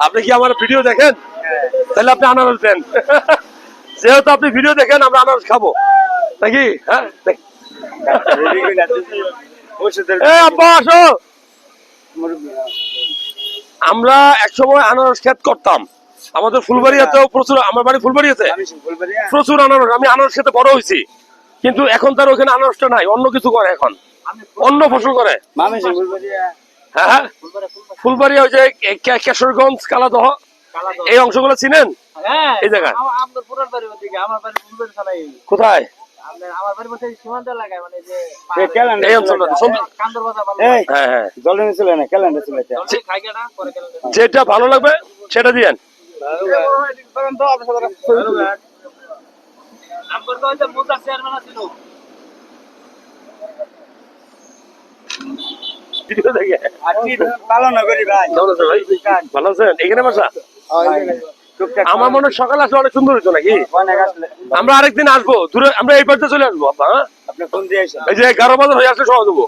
আপনি কি আমার ভিডিও দেখেন? তাহলে আপনি আনারস দেন। যেহেতু আপনি ভিডিও দেখেন, আমরা আনারস খাবো নাকি? হ্যাঁ, আব্বা আসো। আমরা একসময় আনারস ক্ষেত করতাম, আমাদের ফুলবাড়িয়াতেও প্রচুর, আমার বাড়ি ফুলবাড়িয়াতে প্রচুর আনারস। আমি আনারস খেতে বড় হয়েছি, কিন্তু এখন তার ওখানে আনারসটা নাই, অন্য কিছু করে, এখন অন্য ফসল করে। হ্যাঁ, ফুলবাড়িয়া ওই যে কেশরগঞ্জ, কালাদহ, এই অংশগুলো চিনেন? এই জায়গা কোথায়? যেটা ভালো লাগবে সেটা দিয়েন। ভালো আছেন? এখানে বাসা? আমার মনে হয় সকালে আসলে অনেক সুন্দর হইতো নাকি? আমরা আরেকদিন আসবো, দূরে আমরা এই পাশে চলে আসবো। এই যে 11 বাজার হয়ে আসলে সময় দেবো।